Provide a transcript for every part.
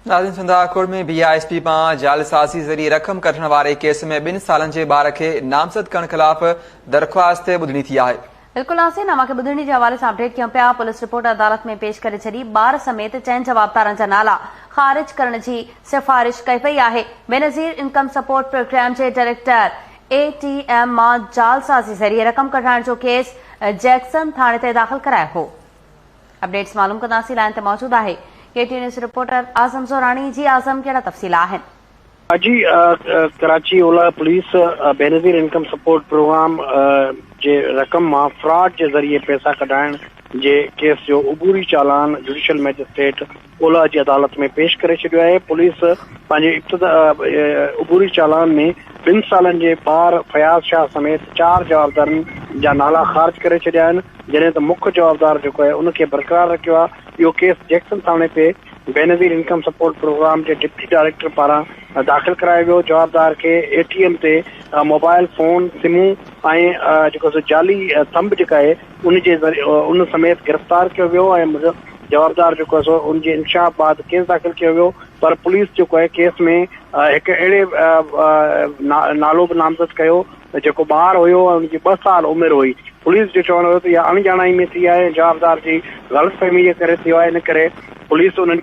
नाज़रीन, सुंदाखोड़ में BISP पां जालसाज़ी ज़रिए रक़म कढण वारे केस में 2 सालनि जे ॿार खे नामज़द करण ख़िलाफ़ दरख़्वास्त ॿुधणी थी आहे। बिल्कुल नासिर, नामा के ॿुधणी जे हवाले से अपडेट कयूं पिया। पुलिस रिपोर्ट अदालत में पेश करे छॾी। ॿार समेत 4 जवाबदारनि जा नाला ख़ारिज करण जी सिफ़ारिश कई पई आहे। बेनज़ीर इनकम सपोर्ट प्रोग्राम जे डायरेक्टर ATM मां जालसाज़ी ज़रिए रक़म कढाइण जो केस जैक्सन थाणे ते दाख़िल करायो हो। अपडेट्स मालूम कंदासीं। लाइन ते मौजूद आहे KTN news reporter Azam Zorani. जी आज़म, कहिड़ा तफ़सील आहिनि? जी, कराची ओला police Benazir income support programme जे रक़म मां फ्रॉड जे ज़रिए पैसा कढाइण जे केस जो उबूरी चालान जुडिशियल मैजिस्ट्रेट ओला जी अदालत में पेश करे छॾियो आहे। पुलिस पंहिंजे उबूरी चालान में 2 सालनि जे ॿार फयाज़ शाह समेत 4 जवाबदारनि जा नाला ख़ारिज करे छॾिया आहिनि, जॾहिं त मुख्य जवाबदार जेको आहे उनखे बरक़रार रखियो आहे। इहो केस जैक्सन थाणे ते बेनज़ीर इनकम सपोर्ट प्रोग्राम के डिप्टी डायरेक्टर पारां दाख़िल करायो वियो। जवाबदार के ATM ते मोबाइल फोन सिमूं ऐं जेको जाली थंब जेका आहे उन समेत गिरफ़्तार कियो वियो ऐं जवाबदार जेको आहे उनजे इंशाफ बाद केस दाख़िल कियो वियो। पर पुलिस जेको आहे केस में हिकु अहिड़े नालो बि नामज़द कयो जेको ॿार हुयो ऐं उनजी 2 साल उमिरि हुई। पुलिस जो चवणो हुयो त इहा अणॼाणाई में थी आहे, जवाबदार जी ग़लतफ़हमी जे करे थियो आहे। इन करे पुलिस उन्हनि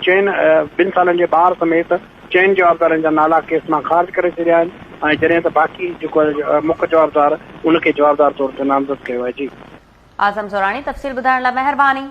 2 सालनि जे ॿार समेत 4 जवाबदारनि जा नाला केस मां ख़ारिज करे छॾिया आहिनि ऐं जॾहिं त बाक़ी जेको आहे मुख्य जवाबदार उनखे जवाबदार तौर ते नामज़द कयो आहे। जी आज़म ज़ोरानी, तफ़सील ॿुधाइण लाइ महिरबानी।